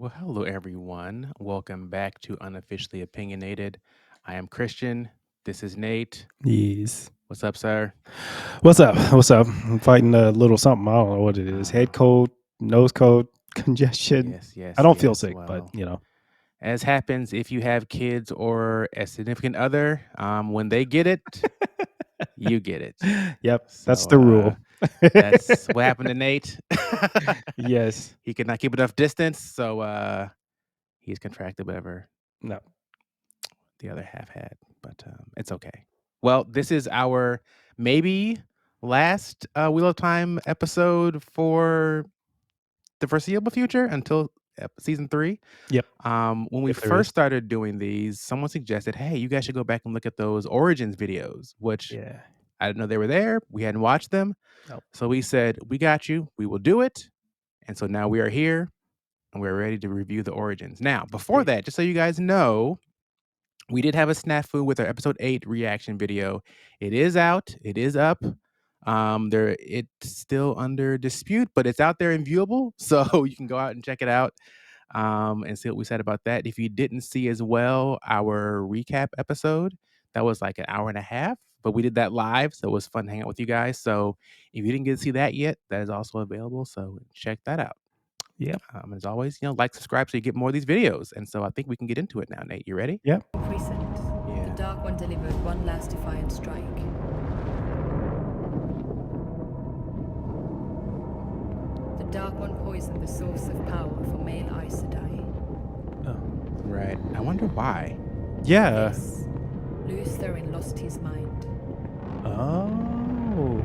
Well, hello everyone. Welcome back to Unofficially Opinionated. I am Christian. This is Nate. Yes. What's up, sir? What's up? What's up? I'm fighting a little something. I don't know what it is. Head Uh, cold, nose cold, congestion. yes, I yes, don't feel yes. sick, but Well, you know. as happens if you have kids or a significant other, when they get it, you get it. Yep, that's So the rule. that's what happened to Nate. Yes. He could not keep enough distance, so he's contracted whatever No. the other half had, but it's okay. Well, this is our maybe last Wheel of Time episode for the foreseeable future until season 3. Yep. When we If there first is. started doing these, someone suggested, "Hey, you guys should go back and look at those Origins videos," which Yeah. I didn't know they were there. We hadn't watched them, No. so we said, "We got you. We will do it." And so now we are here and we're ready to review the Origins. Now, before Yeah. that, just so you guys know, we did have a snafu with our episode 8 reaction video. It is out. It is up. It's still under dispute, but it's out there and viewable. So you can go out and check it out and see what we said about that. If you didn't see as well our recap episode, that was like an hour and a half, but we did that live. So it was fun hanging out with you guys. So if you didn't get to see that yet, that is also available. So check that out. Yep. As always, like, subscribe so you get more of these videos. And so I think we can get into it now, Nate. You ready? Yep. Crescent, Yeah. the Dark One delivered one last defiant strike. The Dark One poisoned the source of power for male Aes Sedai. Right. I wonder why. Yeah. This, Lews Therin lost his mind. Oh.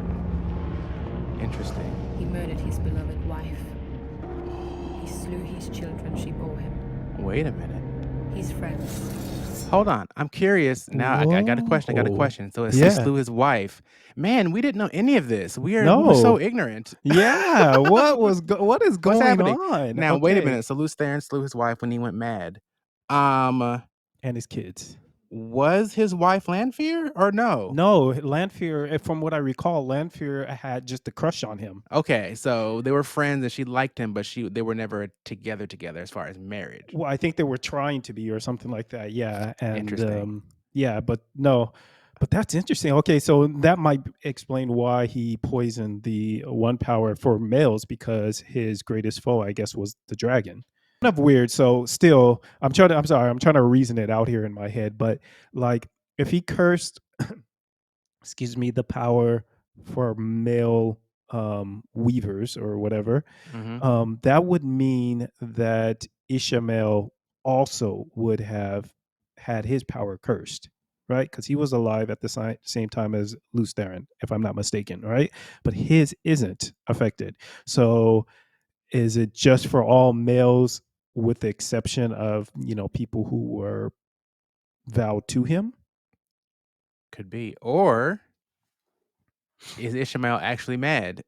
Interesting. He murdered his beloved wife. He slew his children she bore him, Wait a minute. his friends. Hold on. I'm curious. Now I got a question. I got a Whoa. question. So he Yeah. slew his wife. Man, we didn't know any of this. We were No. so ignorant. Yeah. What is What's going happening? on? Now, wait a Okay. minute. So Lews Therin slew his wife when he went mad. And his kids. Was his wife Lanfear or no? No, Lanfear, from what I recall, Lanfear had just a crush on him. Okay, so they were friends and she liked him, but they were never together as far as marriage. Well, I think they were trying to be or something like that. Yeah. And Interesting. yeah, but no. But that's interesting. Okay, so that might explain why he poisoned the one power for males, because his greatest foe, I guess, was the dragon. Kind of weird. So still, I'm trying to reason it out here in my head, but like if he cursed excuse me, the power for male weavers or whatever, Mhm. that would mean that Ishmael also would have had his power cursed, right? Because he was alive at the same time as Lews Therin, if I'm not mistaken, right? But his isn't affected. So is it just for all males, with the exception of people who were vowed to him? Could be. Or is Ishmael actually mad?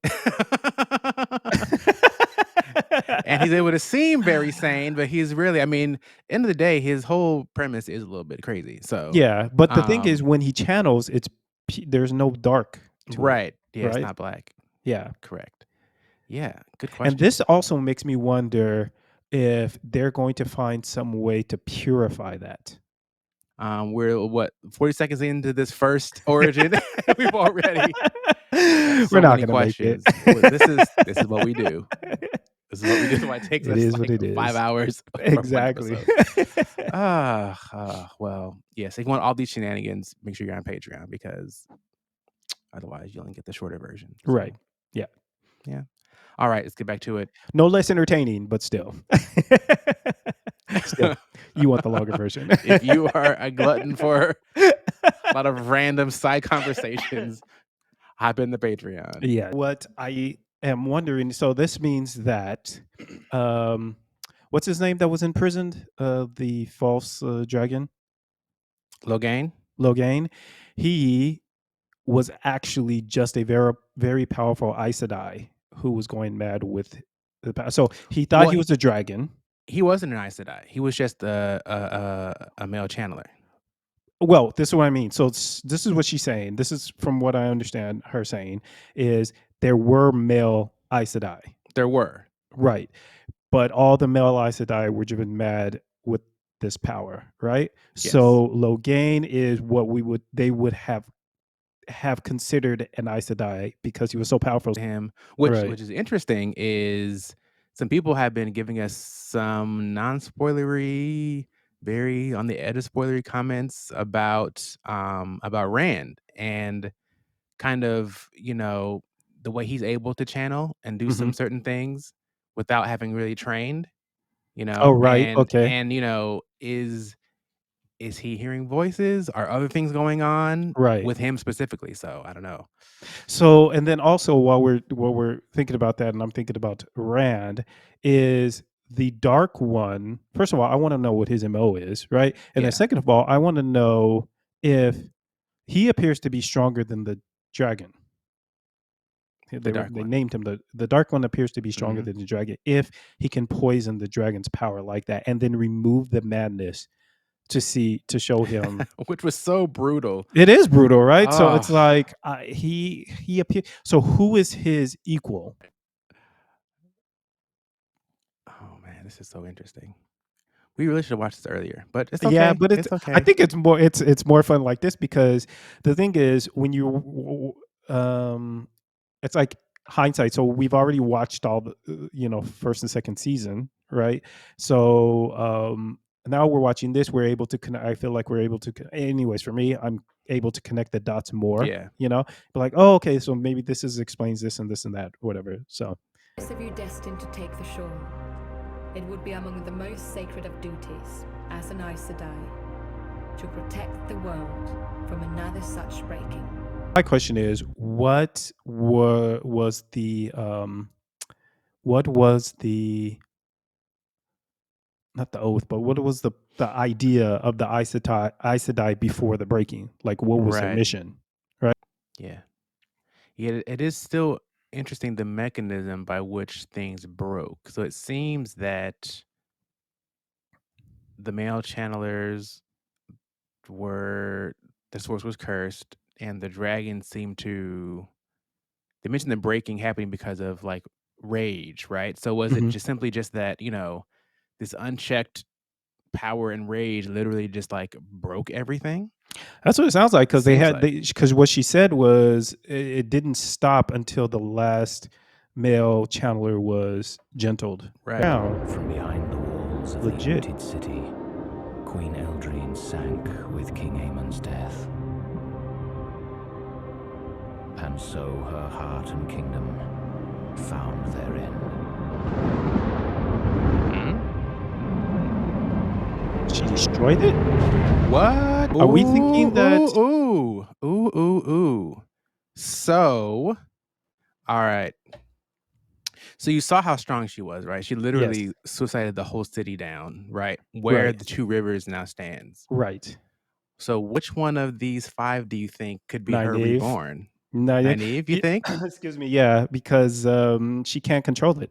And he's able to seem very sane, but he's really, I mean, end of the day, his whole premise is a little bit crazy. So, Yeah, but the thing is, um, when he channels, there's no dark to it, right. Yeah, it's right? not black. Yeah, Correct. Yeah, good and question. this also makes me wonder if they're going to find some way to purify that. We're what 40 seconds into this first origin. We've already got We're so not many gonna make it. questions. This is what we do. This is what we do. That's why it takes It us is what like it 5 is. hours for one Exactly. episode. Well, yes. If you want all these shenanigans, make sure you're on Patreon because otherwise you only get the shorter version. Right. So Yeah. yeah. All right, let's get back to it. No less entertaining, but still. Still, you want the longer version. If you are a glutton for a lot of random side conversations, hop in the Patreon. Yeah. What I am wondering, so this means that um what's his name that was imprisoned? The false dragon, Logain? Logain. He was actually just a very very powerful Aes Sedai who was going mad with the so he thought Well, he was a dragon. he wasn't an Aes Sedai. He was just a male channeler. Well, this is what I mean. So this is what she's saying. This is from what I understand her saying is there were male Aes Sedai. There were. Right. but all the male Aes Sedai were driven mad with this power, right? Yes. So Logain is what they would have considered an Aes Sedai because he was so powerful. Him, which Right. is interesting, is some people have been giving us some non-spoilery, very on the edge of spoilery comments about Rand and kind of, the way he's able to channel and do some Mhm. certain things without having really trained, Oh, right. and Okay. is he hearing voices? Are other things going on Right. with him specifically? So I don't know. So, and then also while we're thinking about that, and I'm thinking about Rand, is the Dark One. First of all, I want to know what his MO is, right? And Yeah. then second of all, I want to know if he appears to be stronger than the dragon. Dark They One. named him the Dark One appears to be stronger Mhm. than the dragon if he can poison the dragon's power like that and then remove the madness to show him. Which was so brutal. It is brutal, right? So it's Oh. like he appear. So who is his equal? Oh man, this is so interesting. We really should have watched this earlier, but it's okay. Yeah, but It's I okay. think it's more fun like this because the thing is when you it's like hindsight. So we've already watched all the first and second season, right? So now we're watching this. We're able to connect. I feel like we're able to. Anyways, for me, I'm able to connect the dots more. Yeah. But like, oh, okay, so maybe this explains this and that, whatever. So Of you destined to take the shore, it would be among the most sacred of duties as an Aes Sedai to protect the world from another such breaking. my question is, what was the not the oath, but what was the idea of the Aes Sedai before the breaking? Like, what was their Right. mission? Yeah. Yeah, it is still interesting the mechanism by which things broke. So it seems that the male channelers the source was cursed, and the dragon seemed to. They mentioned the breaking happening because of like rage, right? So was it Mhm. just simply just that, this unchecked power and rage literally just like broke everything? That's what it sounds like because Seems like. because what she said was it didn't stop until the last male channeler was gentled Right. down. From behind the walls of Legit. the haunted city, Queen Eldrine sank with King Aemon's death. And so her heart and kingdom found their end. She destroyed it? What? Are we thinking that- Ooh. So, all right. So you saw how strong she was, right? She literally suicided the whole city down, right? Where Right. the two rivers now stands. Right. So which one of these 5 do you think could be her Nynaeve. reborn? Nynaeve, Nynaeve, you think? excuse me, yeah, because she can't control it.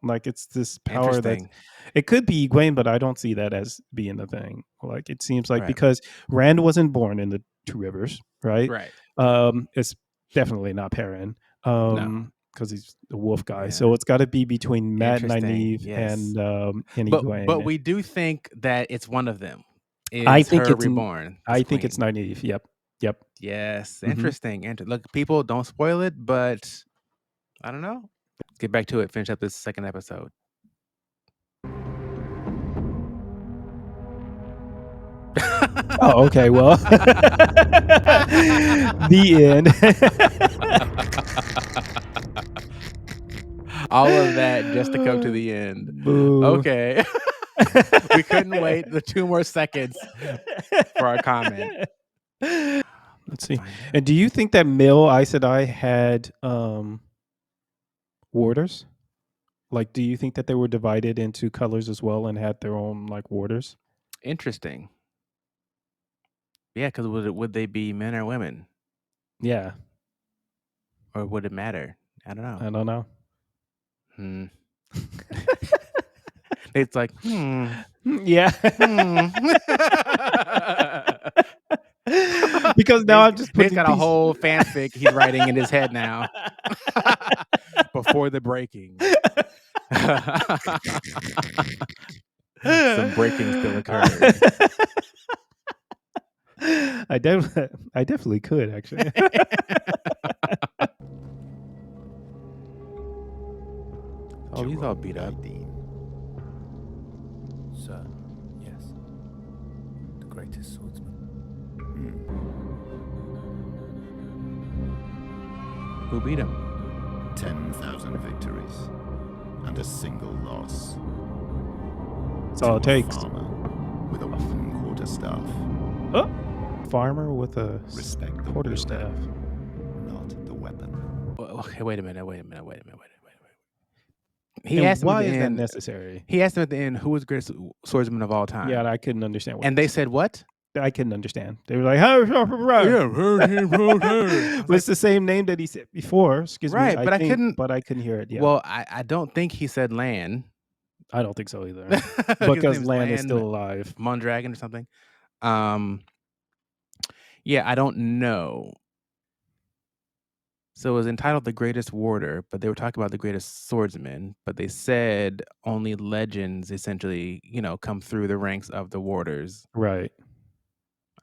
Like it's this power that Interesting. it could be Egwene, but I don't see that as being the thing. Like it seems like Right. because Rand wasn't born in the Two Rivers, right? Right. It's definitely not Perrin. No. Because he's the wolf guy. Yeah. So it's got to be between Matt Interesting, Nynaeve yes. and But Egwene. we do think that it's one of them. I think her it's reborn. I think it's Nynaeve. Yep. Yes, Mhm. interesting. Look, people, don't spoil it, but I don't know. Let's get back to it. Finish up this second episode. Oh, okay. Well, the end. All of that just to come to the end. Boo. Okay. We couldn't wait the 2 more seconds for our comment. Let's see. Find out. And do you think that male Aes Sedai had warders? Like, do you think that they were divided into colors as well and had their own like warders? Interesting. Yeah, because would they be men or women? Yeah, Or would it matter? I don't know. I don't know. It's like, Yeah. Because now I'm just Nate's putting got a pieces- whole fanfic he's writing in his head now. Before the breaking. Some breaking still occurred. I definitely could actually. Oh, he's all beat up. Sir, yes. The greatest swordsman. Who beat him? 10,000 victories and a single loss. That's all it To a takes. farmer with a 1/4 staff. Oh, farmer with a Respect the quarter wielder, staff. not the weapon. Okay, wait a minute. He And asked him at why the is that end. necessary? He asked him at the end, who was the greatest swordsman of all time? Yeah, I couldn't understand. What and they said what? I couldn't understand. They were like, "Hey, it's the same name that he said before." Excuse Right, me. but I think- couldn't- But I couldn't hear it. Yeah. Well, I don't think he said Lan. I don't think so either. His Because name's Lan is still alive. Mondragon or something. Yeah, I don't know. So it was entitled The Greatest Warder, but they were talking about the greatest swordsman, but they said only legends essentially, come through the ranks of the warders. Right.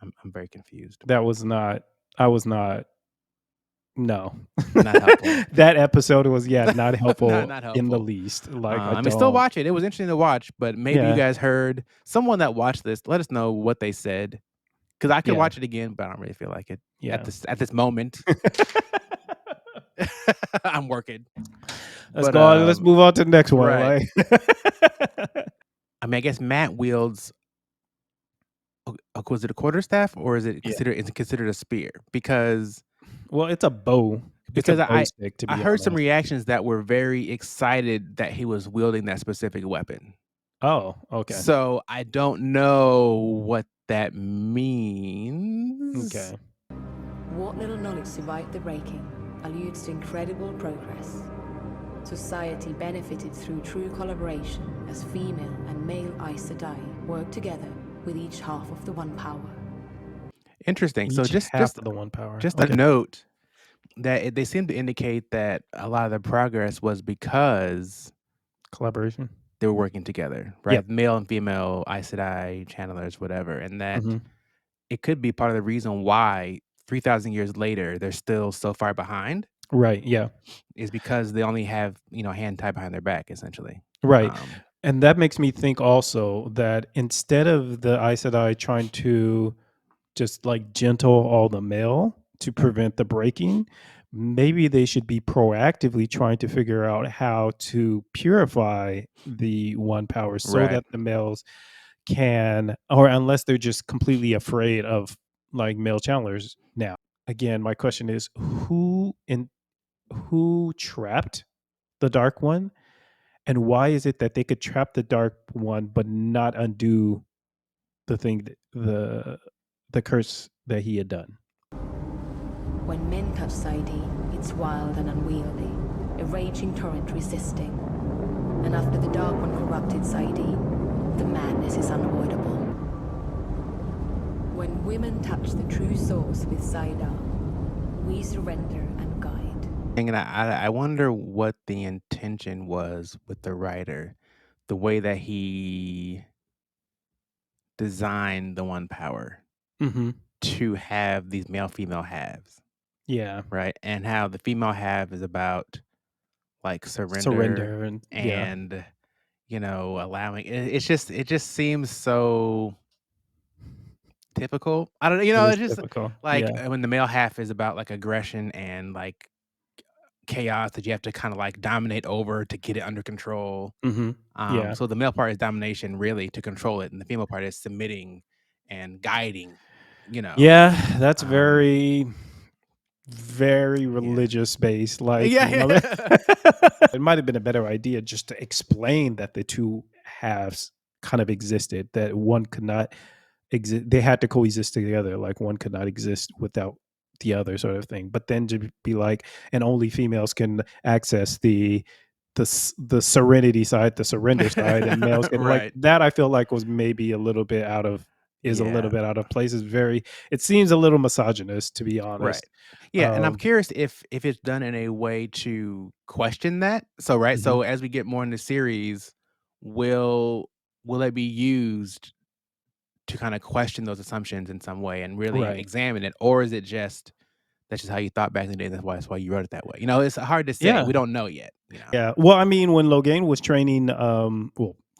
I'm very confused. That was not. I was not. No. Not helpful. That episode was not helpful, Not in the helpful. least. Like I mean, still watch it. It was interesting to watch, but maybe Yeah. you guys heard someone that watched this. Let us know what they said, because I could Yeah. watch it again, but I don't really feel like it Yeah. at this moment. I'm working. Let's But, go on. Let's move on to the next one. right. Like- I mean, I guess Matt wields. Was it a quarterstaff or is it considered a spear? Because well, it's a bow. Because it's a bow stick, to be I heard some honest. reactions that were very excited that he was wielding that specific weapon. Oh, okay. So I don't know what that means. Okay. What little knowledge survived the breaking alludes to incredible progress. Society benefited through true collaboration as female and male Aes Sedai worked together with each half of the One Power. Interesting. So Each just half of the one power. just Okay. a note that they seem to indicate that a lot of the progress was because Collaboration. they were working together, right? Yep. Male and female Aes Sedai channelers, whatever, and that Mhm. it could be part of the reason why 3,000 years later they're still so far behind Right. Yeah. is because they only have a hand tied behind their back, essentially. Right. Um, And that makes me think also that instead of the Aes Sedai trying to just like gentle all the male to prevent the breaking, maybe they should be proactively trying to figure out how to purify the one power so Right. that the males can, or unless they're just completely afraid of like male challengers now. Again, my question is who trapped the Dark One? And why is it that they could trap the Dark One but not undo the thing the curse that he had done? When men touch saidin, it's wild and unwieldy, a raging torrent resisting. And after the Dark One corrupted saidin, the madness is unavoidable. When women touch the true source with saidar, we surrender and guide. And I wonder what the intention was with the writer, the way that he designed the One Power Mm-hmm. to have these male-female halves, Yeah. right? And how the female half is about like surrender And and allowing. It just seems so typical. I don't know. it It's is just typical. like Yeah. when the male half is about like aggression and like chaos that you have to kind of like dominate over to get it under control. Mm-hmm. Yeah. So the male part is domination really to control it, and the female part is submitting and guiding. Yeah, that's Um, very, very religious based. Like, Yeah. it might have been a better idea just to explain that the two halves kind of existed, that one could not exist. They had to coexist together. Like one could not exist without the other, sort of thing. But then to be like, and only females can access the serenity side, the surrender side, and males can like Right. that. I feel like was maybe a little bit out of. Is a Yeah. little bit out of place. It seems a little misogynist, to be honest. Right. Yeah, and I'm Um, curious if it's done in a way to question that. So, right, mhm. so as we get more in the series, will will it be used to kind of question those assumptions in some way and really Right. examine it, or is it just that's just how you thought back in the day? That's why you wrote it that way. You know, it's hard to say. Yeah. We don't know yet. You know, Yeah. Well, I mean, when Logain was training,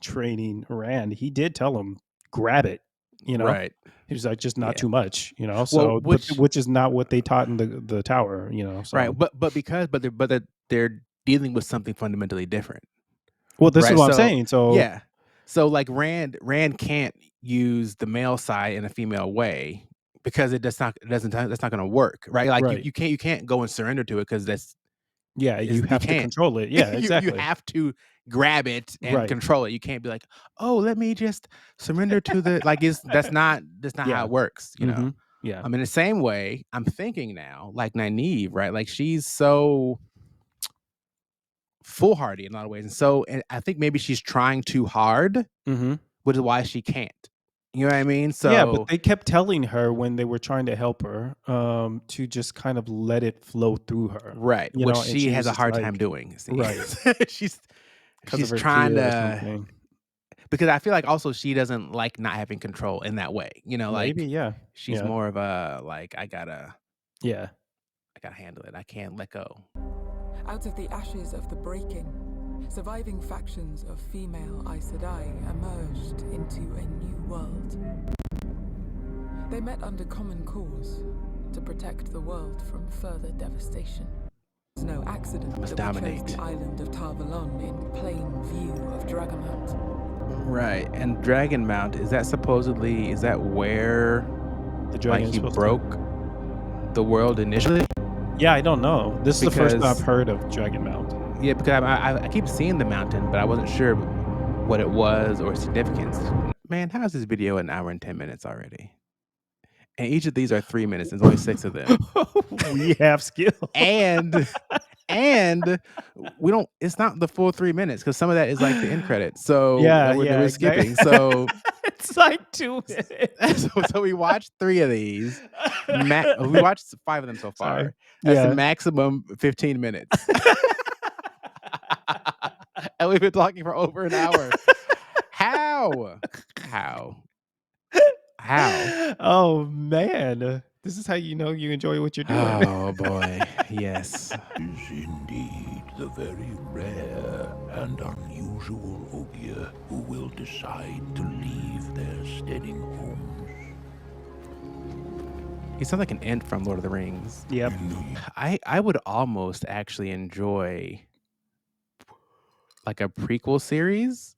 training Rand, he did tell him, grab it, you know? right? He was like, just not Yeah. too much, you know? Well, So, but which which is not what they taught in the tower, you know? right, So, but because they're dealing with something fundamentally different, well, this is right? what I'm So saying. So, yeah, so like Rand can't use the male side in a female way because it doesn't that's not going to work, right? Like right. you can't go and surrender to it because that's Yeah. is You you have to can't. control it. Yeah, You exactly. have to grab it and Right. control it. You can't be like, "Oh, let me just surrender to the," like, it's that's not how Yeah. it works, you know? Hmm. Yeah. In the same way, I'm thinking now, like Nynaeve, right? Like, she's so foolhardy in a lot of ways, and I think maybe she's trying too hard, Hmm. which is why she can't. You know what I mean? Yeah, but So they kept telling her when they were trying to help her, to just kind of let it flow through her, right, you which know, and she she has was a just hard time like, doing, see? right, She's because of she's her trying fear or to something. because I feel like also she doesn't like not having control in that way, you know, Maybe, like, yeah. she's Yeah. more of a, like, Yeah. I gotta handle it, I can't let go. Out of the ashes of the breaking, surviving factions of female Aes Sedai emerged into a new world. They met under common cause to protect the world from further devastation. It's no accident must that we chose dominate. the island of Tar Valon in plain view of Dragonmount. Right, and Dragon Mount, is that where, The like, dragon's he supposed to. broke the world initially? Yeah, I don't know. This is the first I've Because heard of Dragon Mount. yeah, because I keep seeing the mountain, but I wasn't sure what it was or significance. Man, how is this video an hour and 10 minutes already? And each of these are 3 minutes, there's only 6 of them. We have skill. And and we don't it's not the full 3 minutes because some of that is like the end credits. So Yeah, that yeah, we're exactly. skipping. So It's like 2 minutes. so we watched 3 of these. We watched 5 of them so Sorry. far. That's the Yeah. maximum 15 minutes. And we've been talking for over an hour. How? How? How? Oh, man. This is how you know you enjoy what you're doing. Oh boy. Yes. Is indeed the very rare and unusual Ogier who will decide to leave their steading homes. He sounds like an Ent from Lord of the Rings. Yep. I would almost actually enjoy like a prequel series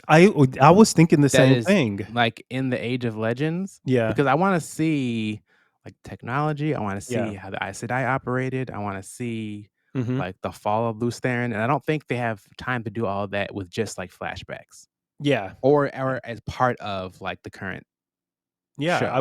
I was thinking the that same is thing. like in the Age of Legends Yeah. because I want to see like technology. I want to Yeah. see how the Aes Sedai operated. I want to see Mhm. like the fall of Lews Therin, and I don't think they have time to do all of that with just like flashbacks Yeah. or as part of like the current Yeah, show. I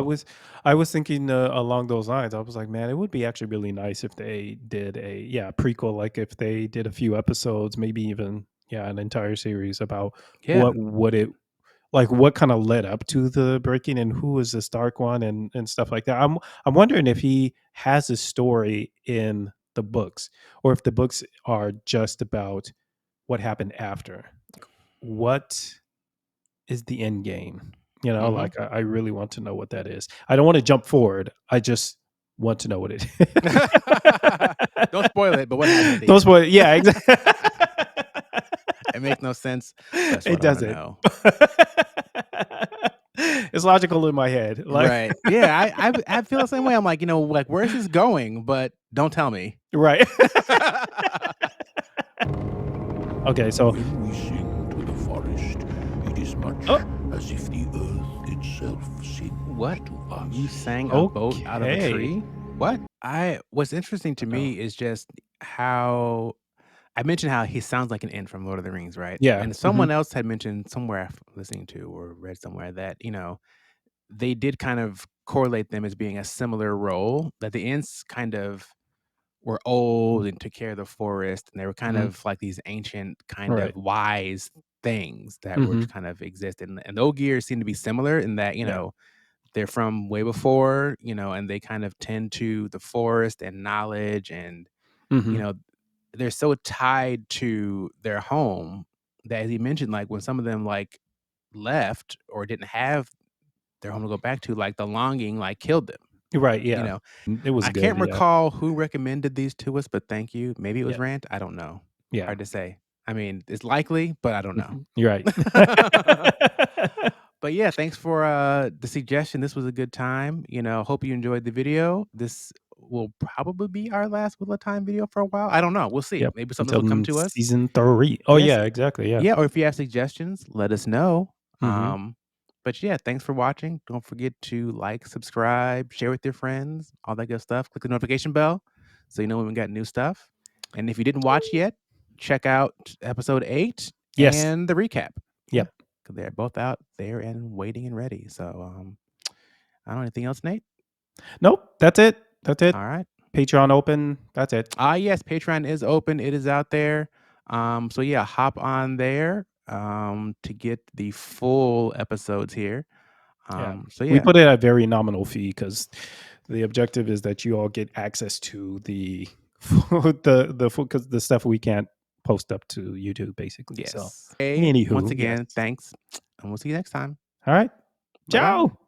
was thinking, along those lines. I was like, "Man, it would be actually really nice if they did a prequel, like, if they did a few episodes, maybe even, yeah, an entire series about Yeah. what kinda led up to the breaking and who is this Dark One and stuff like that." I'm wondering if he has a story in the books or if the books are just about what happened after. What is the end game? You know, Mhm. like, I really want to know what that is. I don't wanna jump forward. I just want to know what it is. Don't spoil it, but what happens at the Don't end? spoil it. Yeah, exactly. It makes no sense. That's It what I want to doesn't. know. It's logical in my head. Like, Right. Yeah, I feel the same way. I'm like, like, where's this going? But don't tell me. right. Okay, so When we sing to the forest, it is much Oh. as if the earth itself sings What? to us. You sang a boat out of a Okay. tree? What? What's interesting to me is just how I mentioned how he sounds like an Ent from Lord of the Rings, right? Yeah. And Mhm. someone else had mentioned somewhere listening to or read somewhere that, they did kind of correlate them as being a similar role, that the Ents kind of were old and took care of the forest, and they were kind Mhm. of like these ancient, kind of Right. wise things that were Mhm. kind of exist. And the Ogier seem to be similar in that, Yeah. they're from way before, and they kind of tend to the forest and knowledge, and Mhm. they're so tied to their home that, as he mentioned, like when some of them like left or didn't have their home to go back to, like the longing like killed them. Right, You yeah. know, It was I good, can't yeah. recall who recommended these to us, but thank you. Maybe it was Yeah. Rant. I don't know. Yeah. Hard to say. I mean, it's likely, but I don't know. Mhm. You're right. But yeah, thanks for the suggestion. This was a good time. Hope you enjoyed the video. This will probably be our last Wheel of Time video for a while. I don't know. We'll see. Yep. Maybe something will come to us. Season 3. Oh, Yes. yeah, exactly, yeah. Yeah, or if you have suggestions, let us know. Mhm. But yeah, thanks for watching. Don't forget to like, subscribe, share with your friends, all that good stuff. Click the notification bell so you know when we got new stuff. And if you didn't watch yet, check out episode 8 Yes. and the recap. Yep. Because they're both out there and waiting and ready. So I don't know, anything else, Nate? Nope, that's it. That's it. All right. Patreon open. That's it. Yes, Patreon is open. It is out there. So yeah, hop on there to get the full episodes here. So We yeah, put it at very nominal fee because the objective is that you all get access to the the full, because the stuff we can't post up to YouTube, basically. So, yes. Hey, anywho, once again, yes. thanks, and we'll see you next time. All right. Bye-bye. Ciao.